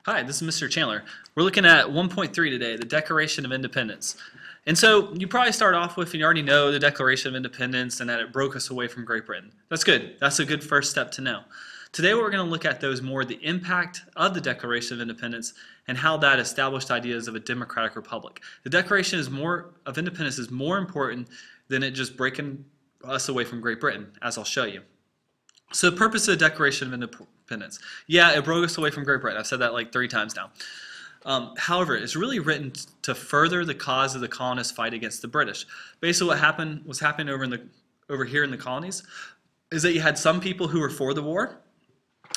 Hi, this is Mr. Chandler. We're looking at 1.3 today, the Declaration of Independence. And so you probably start off with, and you already know the Declaration of Independence and that it broke us away from Great Britain. That's good. That's a good first step to know. Today what we're going to look at, though, is more the impact of the Declaration of Independence and how that established ideas of a democratic republic. The Declaration of Independence is more important than it just breaking us away from Great Britain, as I'll show you. So the purpose of the Declaration of Independence. Yeah, it broke us away from Great Britain. I've said that like 3 times now. However, it's really written to further the cause of the colonists' fight against the British. Basically what was happening over here in the colonies is that you had some people who were for the war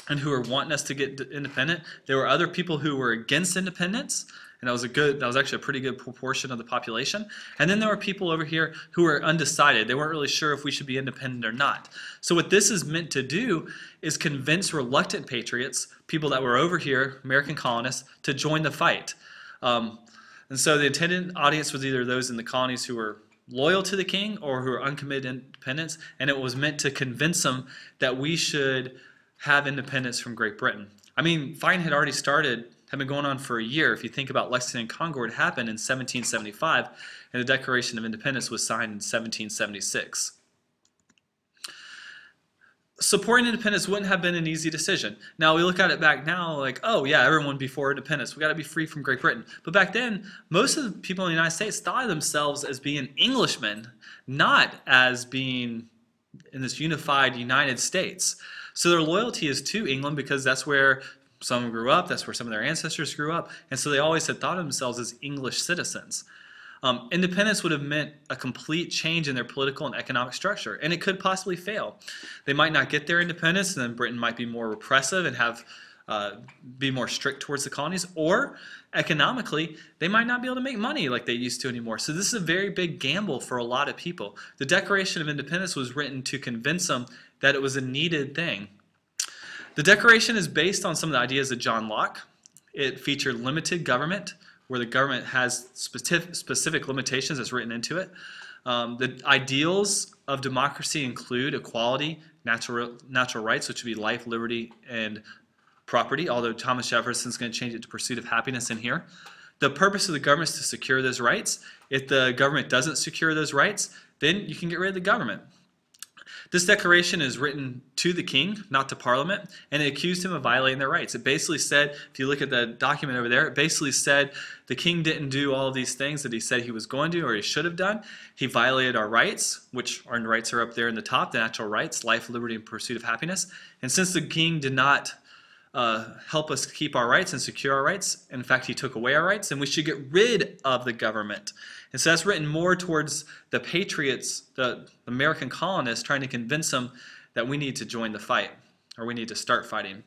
and who were wanting us to get independent. There were other people who were against independence, and that was actually a pretty good proportion of the population. And then there were people over here who were undecided. They weren't really sure if we should be independent or not. So what this is meant to do is convince reluctant patriots, people that were over here, American colonists, to join the fight. And so the intended audience was either those in the colonies who were loyal to the king or who were uncommitted independents, and it was meant to convince them that we should have independence from Great Britain. I mean, fighting had already started, had been going on for a year. If you think about Lexington and Concord happened in 1775, and the Declaration of Independence was signed in 1776. Supporting independence wouldn't have been an easy decision. Now we look at it back now like, oh yeah, everyone before independence, we got to be free from Great Britain. But back then, most of the people in the United States thought of themselves as being Englishmen, not as being in this unified United States. So their loyalty is to England because that's where some grew up, that's where some of their ancestors grew up, and so they always had thought of themselves as English citizens. Independence would have meant a complete change in their political and economic structure, and it could possibly fail. They might not get their independence, and then Britain might be more repressive and be more strict towards the colonies, or economically, they might not be able to make money like they used to anymore. So this is a very big gamble for a lot of people. The Declaration of Independence was written to convince them that it was a needed thing. The Declaration is based on some of the ideas of John Locke. It featured limited government, where the government has specific limitations that's written into it. The ideals of democracy include equality, natural rights, which would be life, liberty, and property, although Thomas Jefferson's going to change it to pursuit of happiness in here. The purpose of the government is to secure those rights. If the government doesn't secure those rights, then you can get rid of the government. This declaration is written to the king, not to Parliament, and it accused him of violating their rights. It basically said, if you look at the document over there, it basically said the king didn't do all of these things that he said he was going to or he should have done. He violated our rights, which our rights are up there in the top, the natural rights, life, liberty, and pursuit of happiness. And since the king did not help us keep our rights and secure our rights, in fact, he took away our rights, and we should get rid of the government. And so that's written more towards the patriots, the American colonists, trying to convince them that we need to join the fight, or we need to start fighting.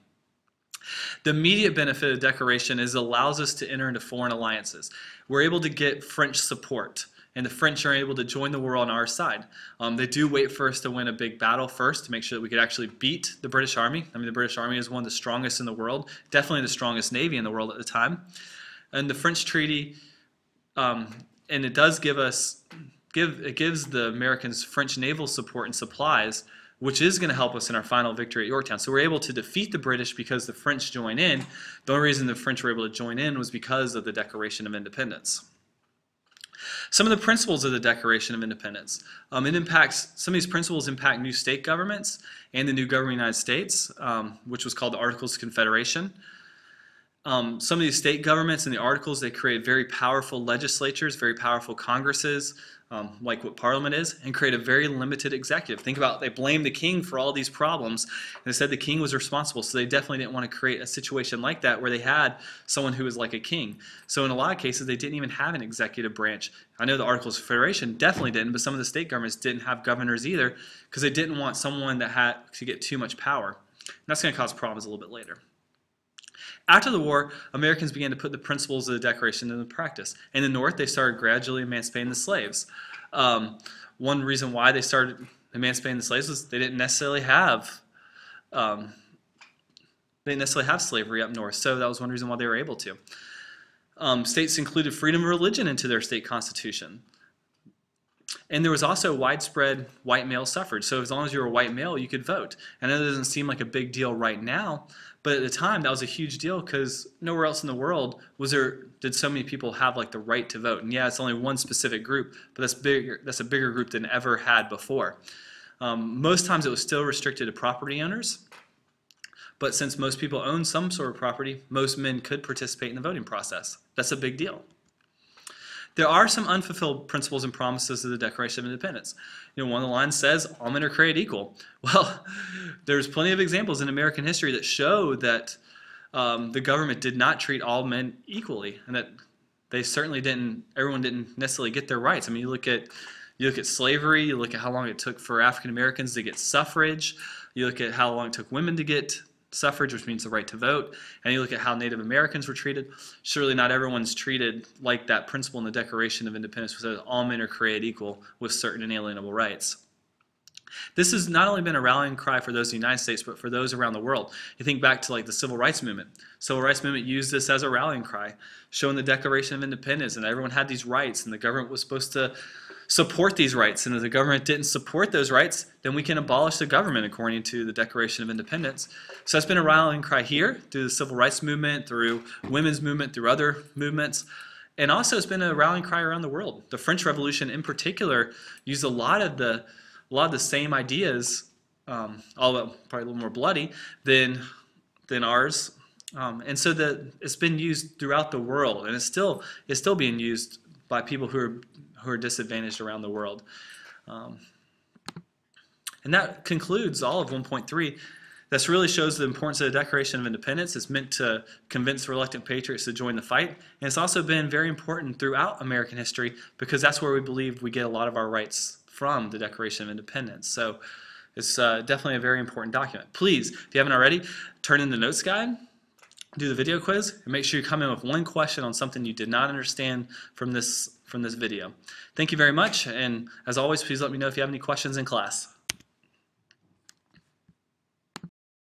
The immediate benefit of the Declaration is it allows us to enter into foreign alliances. We're able to get French support, and the French are able to join the war on our side. They do wait for us to win a big battle first to make sure that we could actually beat the British Army. I mean, the British Army is one of the strongest in the world, definitely the strongest navy in the world at the time. And the French treaty, and it does it gives the Americans French naval support and supplies, which is going to help us in our final victory at Yorktown. So we're able to defeat the British because the French join in. The only reason the French were able to join in was because of the Declaration of Independence. Some of the principles of the Declaration of Independence. Some of these principles impact new state governments and the new government of the United States, which was called the Articles of Confederation. Some of these state governments and the Articles, they create very powerful legislatures, very powerful Congresses, like what Parliament is, and create a very limited executive. Think about, they blamed the king for all these problems, and they said the king was responsible, so they definitely didn't want to create a situation like that where they had someone who was like a king. So in a lot of cases, they didn't even have an executive branch. I know the Articles of Confederation definitely didn't, but some of the state governments didn't have governors either because they didn't want someone that had to get too much power. And that's going to cause problems a little bit later. After the war, Americans began to put the principles of the Declaration into practice. In the North, they started gradually emancipating the slaves. One reason why they started emancipating the slaves was they didn't necessarily have slavery up north, so that was one reason why they were able to. States included freedom of religion into their state constitution. And there was also widespread white male suffrage. So as long as you were a white male, you could vote. And that doesn't seem like a big deal right now, But at the time, that was a huge deal because nowhere else in the world did so many people have like the right to vote. And yeah, it's only one specific group, but that's bigger. That's a bigger group than ever had before. Most times it was still restricted to property owners. But since most people own some sort of property, most men could participate in the voting process. That's a big deal. There are some unfulfilled principles and promises of the Declaration of Independence. One of the lines says, all men are created equal. Well, there's plenty of examples in American history that show that the government did not treat all men equally, and that they certainly didn't, everyone didn't necessarily get their rights. I mean, you look at slavery, you look at how long it took for African Americans to get suffrage, you look at how long it took women to get suffrage, which means the right to vote, and you look at how Native Americans were treated. Surely not everyone's treated like that principle in the Declaration of Independence, which says all men are created equal with certain inalienable rights. This has not only been a rallying cry for those in the United States, but for those around the world. You think back to like the Civil Rights Movement. Civil Rights Movement used this as a rallying cry, showing the Declaration of Independence, and everyone had these rights, and the government was supposed to support these rights. And if the government didn't support those rights, then we can abolish the government according to the Declaration of Independence. So that's been a rallying cry here through the Civil Rights Movement, through women's movement, through other movements. And also it's been a rallying cry around the world. The French Revolution in particular used a lot of the same ideas, although probably a little more bloody than ours. And so it's been used throughout the world, and it's still being used by people who are disadvantaged around the world. And that concludes all of 1.3. This really shows the importance of the Declaration of Independence. It's meant to convince reluctant patriots to join the fight. And it's also been very important throughout American history because that's where we believe we get a lot of our rights from, the Declaration of Independence. So it's definitely a very important document. Please, if you haven't already, turn in the notes guide, do the video quiz, and make sure you come in with one question on something you did not understand from this video. Thank you very much, and as always, please let me know if you have any questions in class.